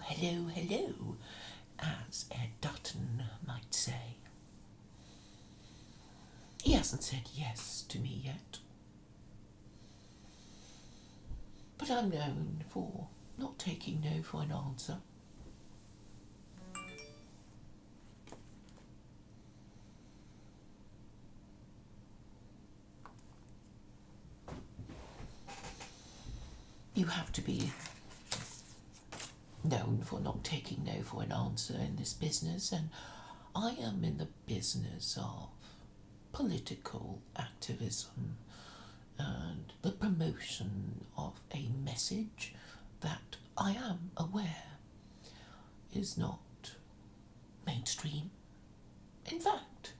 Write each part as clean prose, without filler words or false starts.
hello, hello, as Ed Dutton might say. He hasn't said yes to me yet. But I'm known for not taking no for an answer. You have to be known for not taking no for an answer in this business, and I am in the business of political activism and the promotion of a message that I am aware is not mainstream. In fact,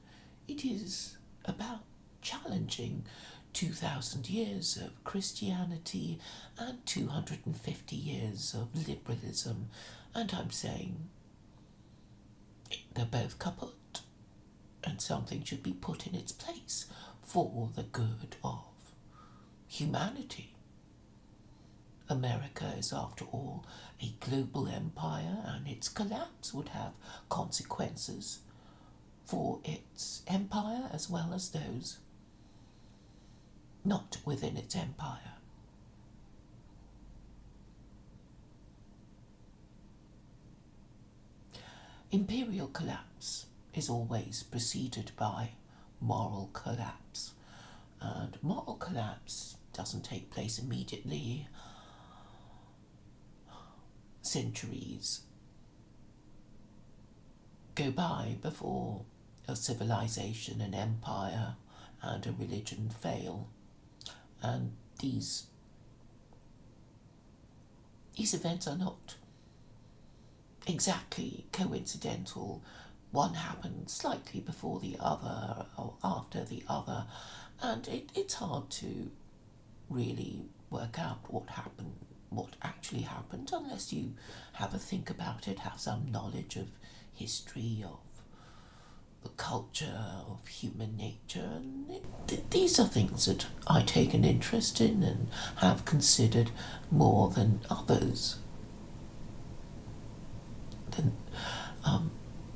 it is about challenging 2,000 years of Christianity and 250 years of liberalism, and I'm saying they're both kaput, and something should be put in its place for the good of humanity. America is, after all, a global empire, and its collapse would have consequences for its empire as well as those not within its empire. Imperial collapse is always preceded by moral collapse, and moral collapse doesn't take place immediately. Centuries go by before a civilization, an empire, and a religion fail. And these events are not exactly coincidental. One happened slightly before the other or after the other, and it's hard to really work out what actually happened, unless you have a think about it, have some knowledge of history, of the culture, of human nature, and these are things that I take an interest in and have considered more than others.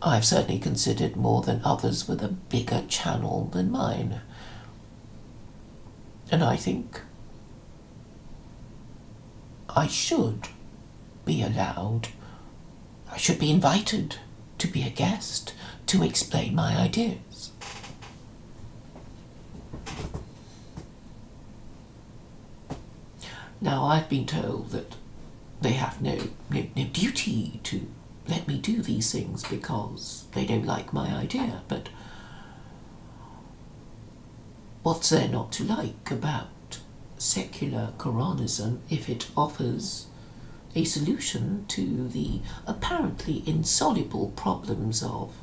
I've certainly considered more than others with a bigger channel than mine, and I think I should be allowed, I should be invited to be a guest to explain my ideas. Now, I've been told that they have no duty to let me do these things because they don't like my idea, but what's there not to like about secular Quranism if it offers a solution to the apparently insoluble problems of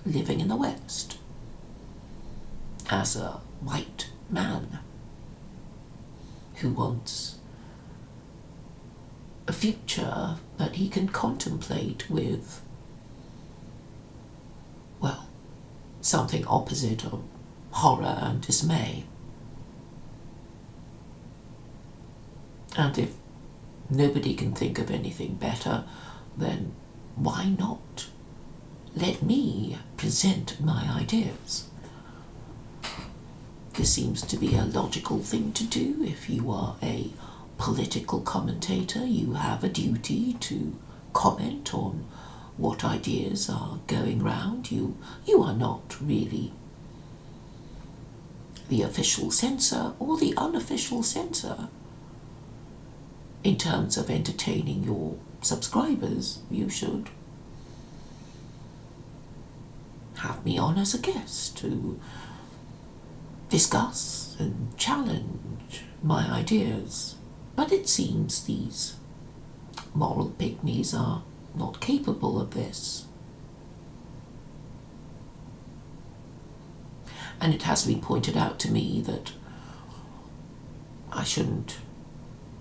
living in the West as a white man who wants a future that he can contemplate with, well, something opposite of horror and dismay. And if nobody can think of anything better, then why not let me present my ideas? This seems to be a logical thing to do. If you are a political commentator, you have a duty to comment on what ideas are going round. You are not really the official censor or the unofficial censor. In terms of entertaining your subscribers, you should have me on as a guest to discuss and challenge my ideas. But it seems these moral pygmies are not capable of this. And it has been pointed out to me that I shouldn't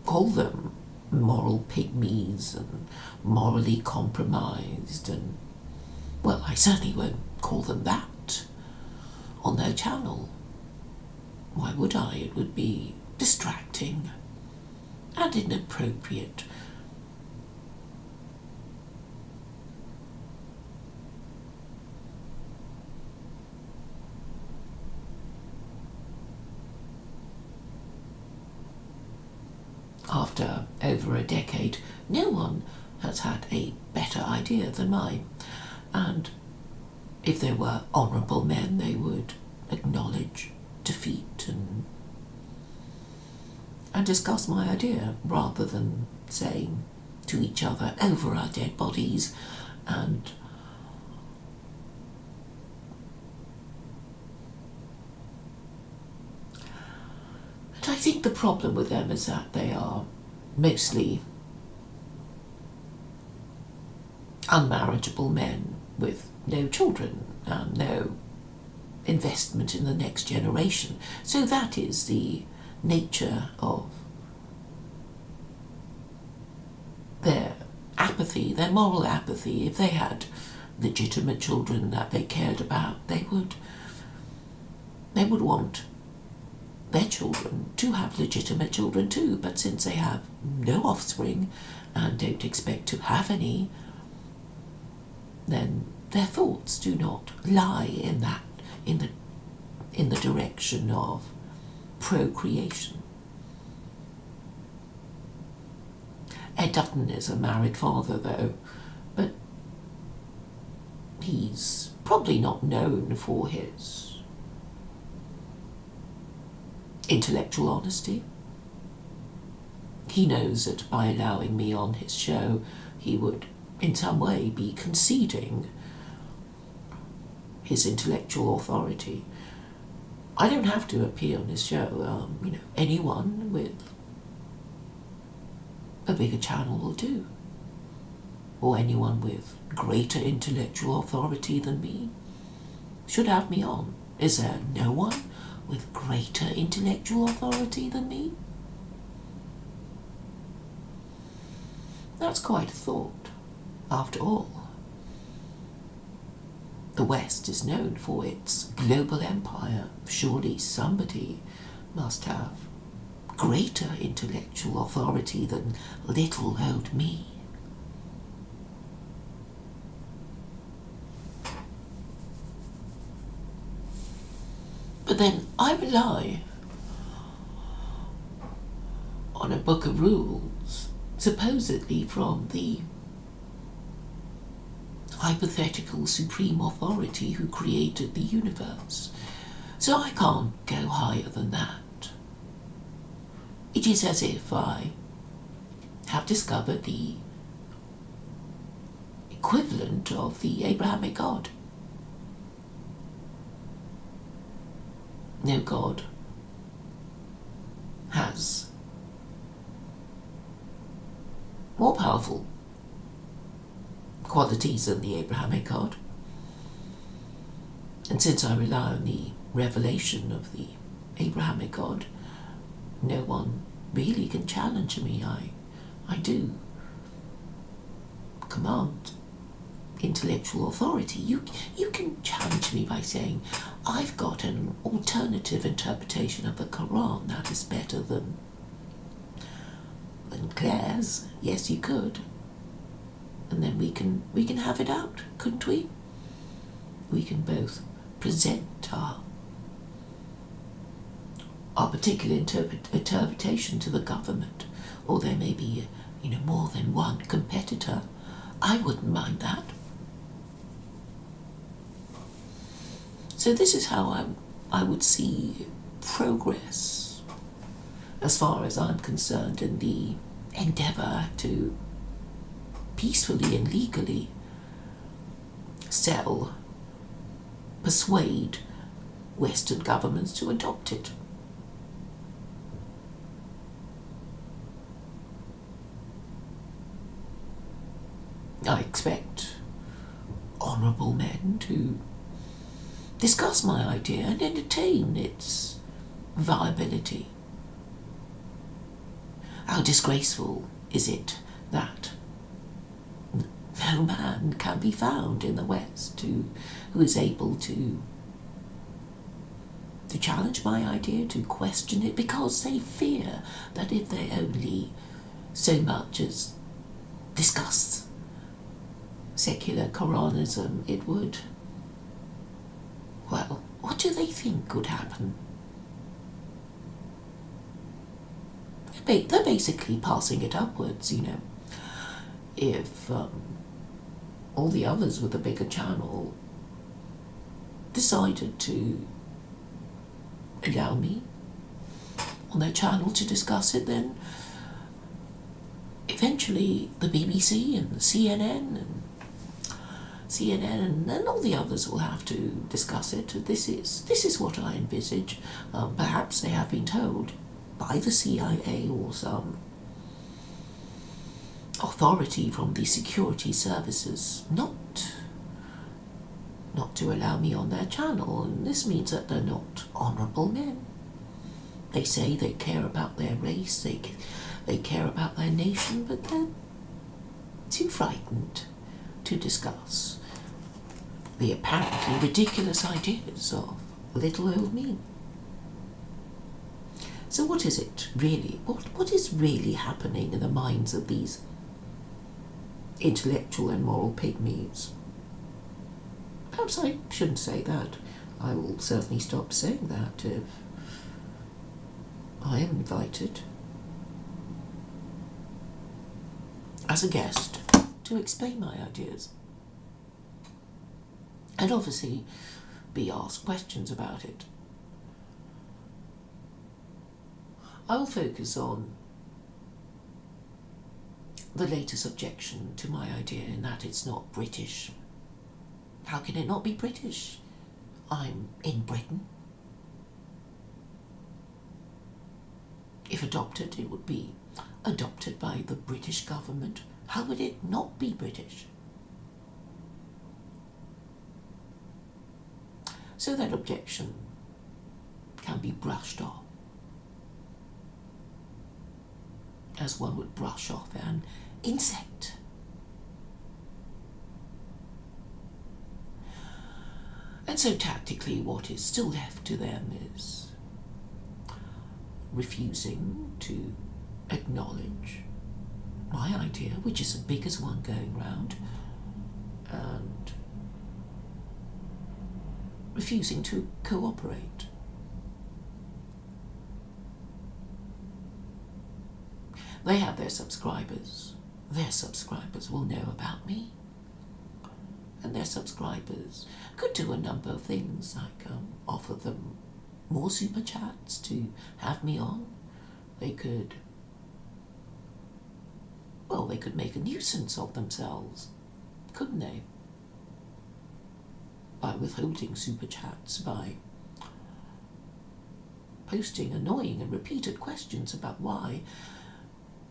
call them moral pygmies and morally compromised, and, well, I certainly won't call them that on their channel. Why would I? It would be distracting and inappropriate. after over a decade, no one has had a better idea than mine. And if there were honourable men, they would acknowledge defeat and discuss my idea rather than saying to each other over our dead bodies and I think the problem with them is that they are mostly unmarriageable men with no children and no investment in the next generation. So that is the nature of their apathy, their moral apathy. If they had legitimate children that they cared about, they would want their children to have legitimate children too. But since they have no offspring and don't expect to have any, then their thoughts do not lie in the direction of procreation. Ed Dutton is a married father though, but he's probably not known for his intellectual honesty. He knows that by allowing me on his show, he would in some way be conceding his intellectual authority. I don't have to appear on his show. Anyone with a bigger channel will do. Or anyone with greater intellectual authority than me should have me on. Is there no one with greater intellectual authority than me? That's quite a thought, after all. The West is known for its global empire. Surely somebody must have greater intellectual authority than little old me. But then I rely on a book of rules, supposedly from the hypothetical supreme authority who created the universe. So I can't go higher than that. It is as if I have discovered the equivalent of the Abrahamic God. No God has more powerful qualities than the Abrahamic God. And since I rely on the revelation of the Abrahamic God, no one really can challenge me. I do command intellectual authority. You can challenge me by saying, I've got an alternative interpretation of the Quran that is better than Claire's. Yes, you could. And then we can have it out, couldn't we? We can both present our particular interpretation to the government, or there may be more than one competitor. I wouldn't mind that. So this is how I would see progress, as far as I'm concerned, in the endeavour to peacefully and legally persuade Western governments to adopt it. I expect honourable men to discuss my idea and entertain its viability. How disgraceful is it that no man can be found in the West who is able to challenge my idea, to question it, because they fear that if they only so much as discuss secular Quranism, it would, well, what do they think would happen? they're basically passing it upwards, you know. If all the others with a bigger channel decided to allow me on their channel to discuss it, then eventually the BBC and the CNN and all the others will have to discuss it. This is what I envisage. Perhaps they have been told by the CIA or some authority from the security services not to allow me on their channel, and this means that they're not honourable men. They say they care about their race, they care about their nation, but they're too frightened to discuss the apparently ridiculous ideas of little old me. So what is it really? What is really happening in the minds of these intellectual and moral pygmies? Perhaps I shouldn't say that. I will certainly stop saying that if I am invited as a guest to explain my ideas and obviously be asked questions about it. I will focus on the latest objection to my idea in that it's not British. How can it not be British? I'm in Britain. If adopted, it would be adopted by the British government. How would it not be British? So that objection can be brushed off, as one would brush off an insect. And so tactically, what is still left to them is refusing to acknowledge my idea, which is the biggest one going round, and refusing to cooperate. They have their subscribers. Their subscribers will know about me. And their subscribers could do a number of things, like offer them more super chats to have me on. They could make a nuisance of themselves, couldn't they? By withholding super chats, by posting annoying and repeated questions about why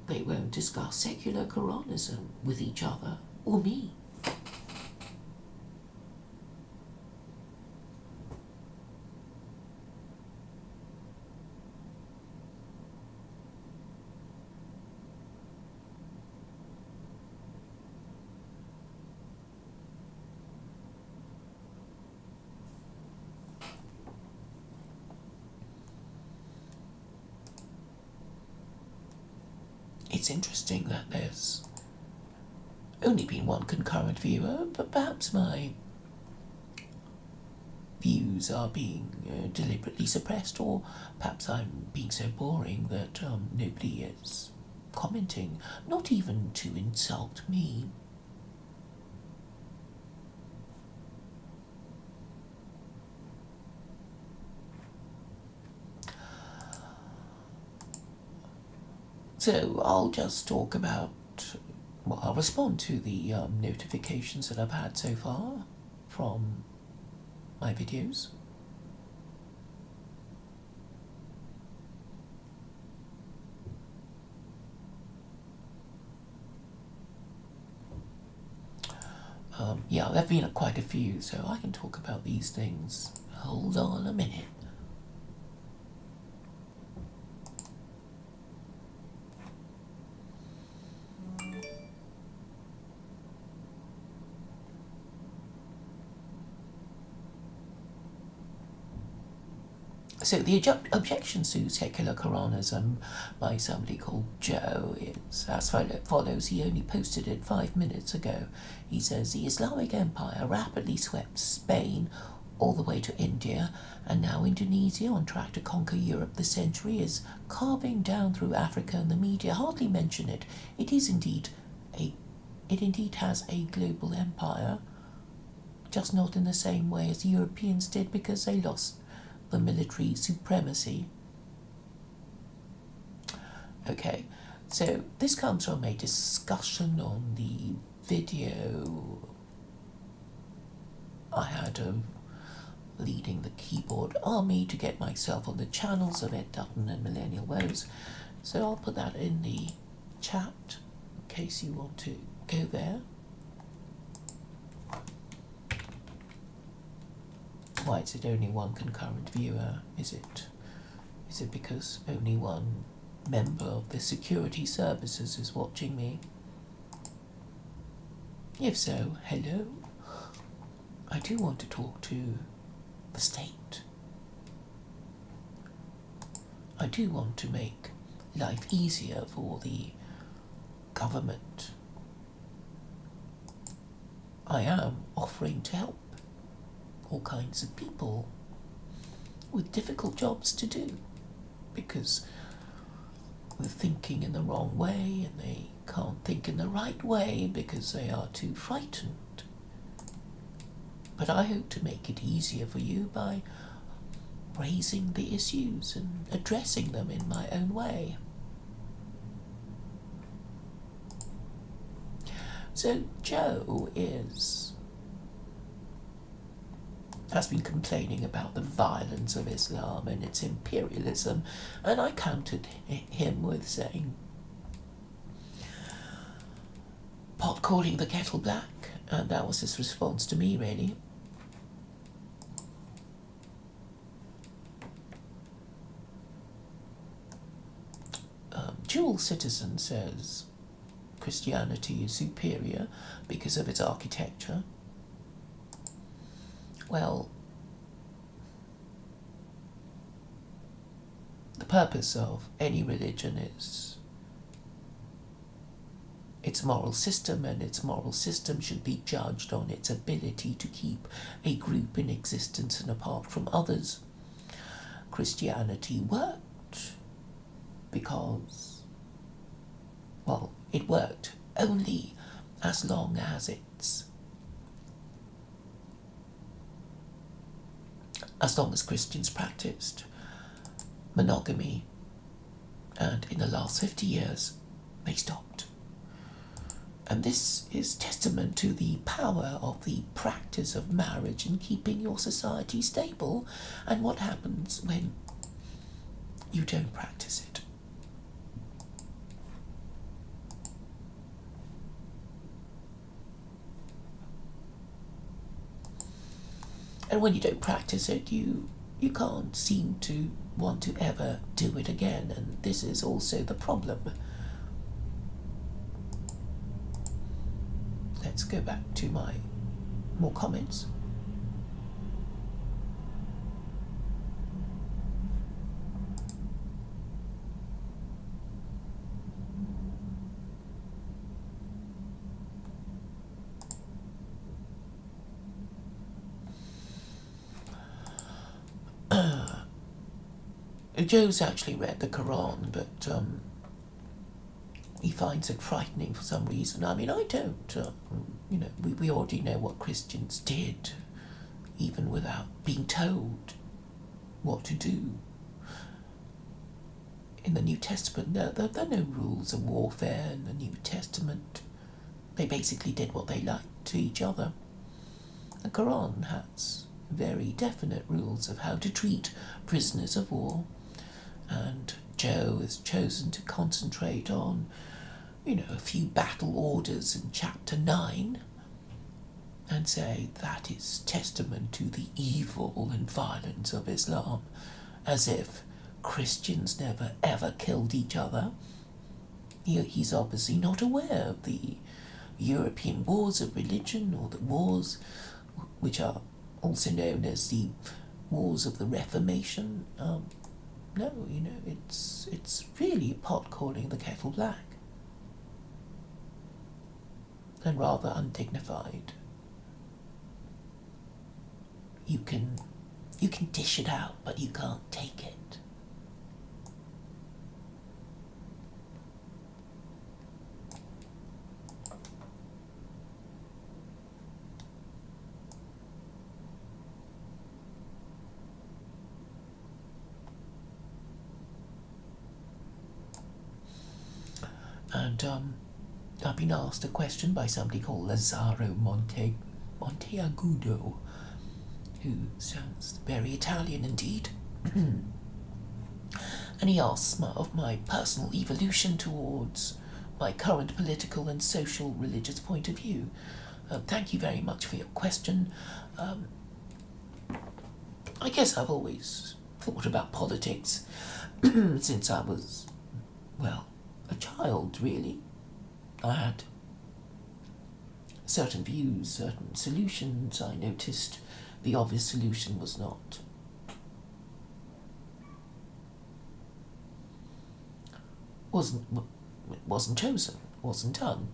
they won't discuss secular Quranism with each other or me. It's interesting that there's only been one concurrent viewer, but perhaps my views are being deliberately suppressed, or perhaps I'm being so boring that nobody is commenting, not even to insult me. So I'll just talk about, well, I'll respond to the notifications that I've had so far from my videos. Yeah, there have been quite a few, so I can talk about these things. Hold on a minute. So the objections to secular Quranism by somebody called Joe is as follows. He only posted it 5 minutes ago. He says, the Islamic Empire rapidly swept Spain, all the way to India, and now Indonesia, on track to conquer Europe this century, is carving down through Africa, and the media hardly mention it. It indeed has a global empire, just not in the same way as the Europeans did, because they lost the military supremacy. Okay, so this comes from a discussion on the video I had of leading the keyboard army to get myself on the channels of Dutton and Millennial Woes. So I'll put that in the chat in case you want to go there. Why is it only one concurrent viewer? Is it because only one member of the security services is watching me? If so, hello. I do want to talk to the state. I do want to make life easier for the government. I am offering to help all kinds of people with difficult jobs to do, because they're thinking in the wrong way and they can't think in the right way because they are too frightened. But I hope to make it easier for you by raising the issues and addressing them in my own way. So Joe has been complaining about the violence of Islam and its imperialism, and I countered him with saying, pot calling the kettle black, and that was his response to me, really. Dual Citizen says Christianity is superior because of its architecture. Well, the purpose of any religion is its moral system, and its moral system should be judged on its ability to keep a group in existence and apart from others. Christianity worked because, well, it worked only as long as Christians practiced monogamy, and in the last 50 years they stopped. And this is testament to the power of the practice of marriage in keeping your society stable, and what happens when you don't practice it. And when you don't practice it, you can't seem to want to ever do it again, and this is also the problem. Let's go back to my more comments. Joe's actually read the Quran, but he finds it frightening for some reason. I mean, I don't. We already know what Christians did, even without being told what to do. In the New Testament, there are no rules of warfare in the New Testament. They basically did what they liked to each other. The Quran has very definite rules of how to treat prisoners of war, and Joe has chosen to concentrate on, a few battle orders in chapter 9 and say that is testament to the evil and violence of Islam, as if Christians never ever killed each other. He's obviously not aware of the European wars of religion, or the wars which are also known as the wars of the Reformation. No, it's really pot calling the kettle black, and rather undignified. you can dish it out, but you can't take it. And I've been asked a question by somebody called Lazzaro Monteagudo, who sounds very Italian indeed. And he asks of my personal evolution towards my current political and social religious point of view. Thank you very much for your question. I guess I've always thought about politics since I was, well, a child, really. I had certain views, certain solutions. I noticed the obvious solution wasn't chosen, wasn't done.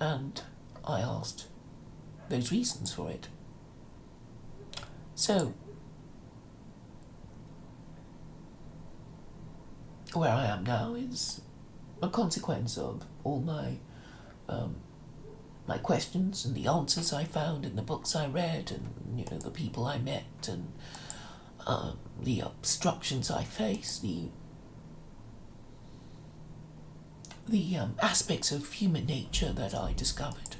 And I asked those reasons for it. So, where I am now is a consequence of all my questions and the answers I found in the books I read, and the people I met, and the obstructions I faced, the aspects of human nature that I discovered.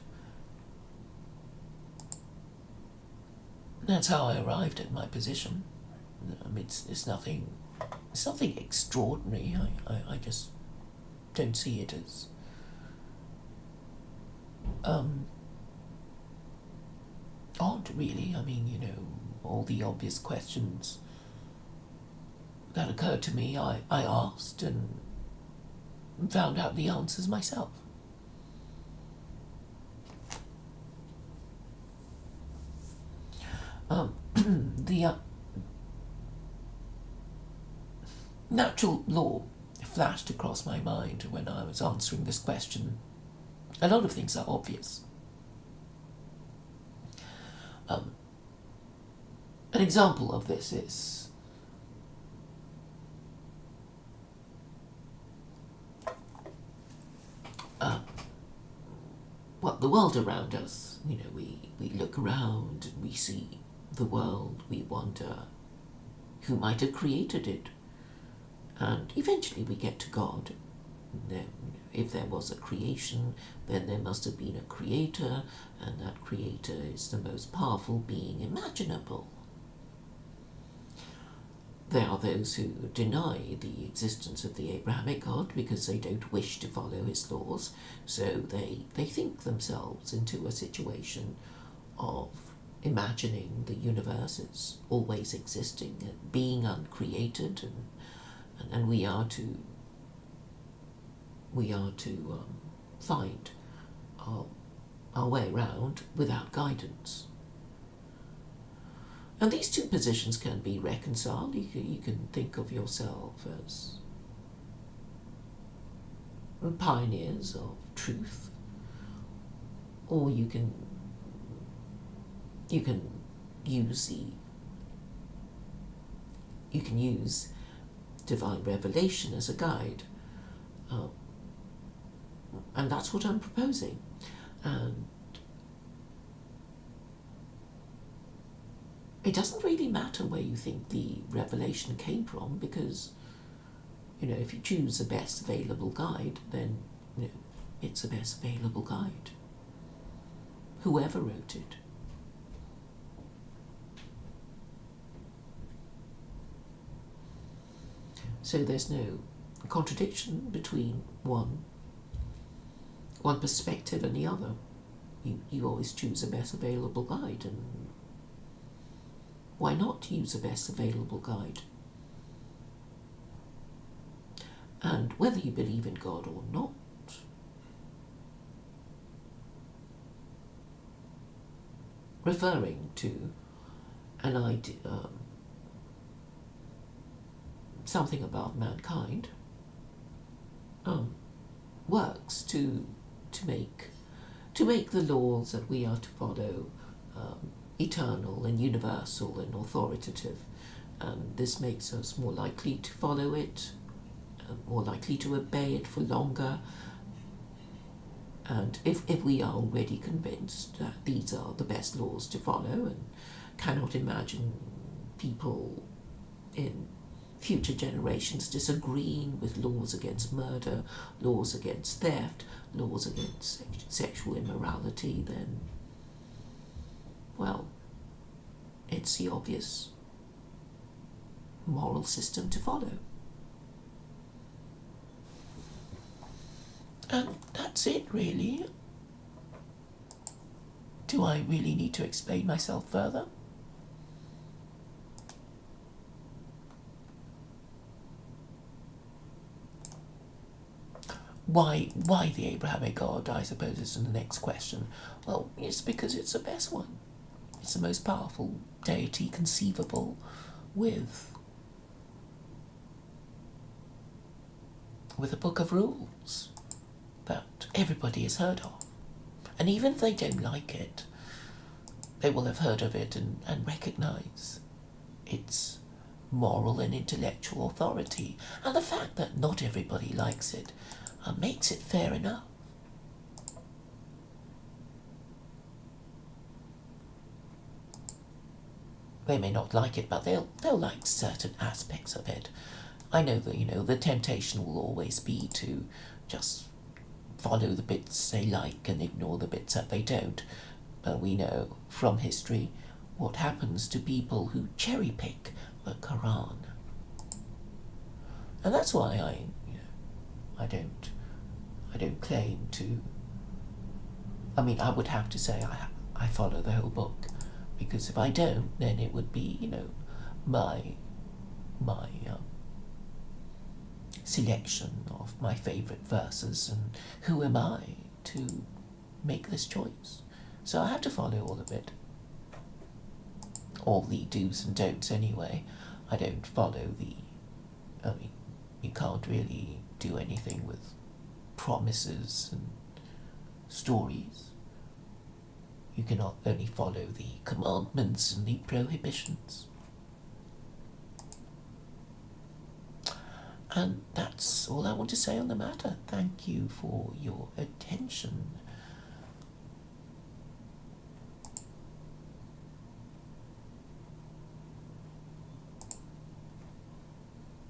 That's how I arrived at my position. It's nothing extraordinary. I just don't see it as odd, really. All the obvious questions that occurred to me, I asked and found out the answers myself. The natural law flashed across my mind when I was answering this question. A lot of things are obvious. An example of this is the world around us. We look around and we see the world, we wonder who might have created it. And eventually we get to God. If there was a creation, then there must have been a creator, and that creator is the most powerful being imaginable. There are those who deny the existence of the Abrahamic God because they don't wish to follow his laws, so they think themselves into a situation of imagining the universe as always existing and being uncreated, and we are to find our way around without guidance. And these two positions can be reconciled. You can think of yourself as pioneers of truth, or you can use divine revelation as a guide, and that's what I'm proposing. And it doesn't really matter where you think the revelation came from, because if you choose the best available guide, then it's the best available guide, whoever wrote it. So there's no contradiction between one perspective and the other. You always choose the best available guide, and why not use the best available guide? And whether you believe in God or not, referring to an idea, something about mankind, works to make the laws that we are to follow eternal and universal and authoritative, and this makes us more likely to follow it, more likely to obey it for longer. And if we are already convinced that these are the best laws to follow and cannot imagine people in future generations disagreeing with laws against murder, laws against theft, laws against sexual immorality, then, well, it's the obvious moral system to follow. And that's it, really. Do I really need to explain myself further? Why the Abrahamic God, I suppose, is the next question. Well, it's because it's the best one. It's the most powerful deity conceivable, with a book of rules that everybody has heard of. And even if they don't like it, they will have heard of it and recognise its moral and intellectual authority. And the fact that not everybody likes it makes it fair enough. They may not like it, but they'll like certain aspects of it. I know that, the temptation will always be to just follow the bits they like and ignore the bits that they don't. But we know from history what happens to people who cherry pick the Quran. And that's why I don't claim to. I mean, I would have to say I follow the whole book, because if I don't, then it would be, my selection of my favourite verses, and who am I to make this choice? So I have to follow all of it. All the do's and don'ts anyway. I don't follow you can't really do anything with promises and stories. You cannot only follow the commandments and the prohibitions. And that's all I want to say on the matter. Thank you for your attention.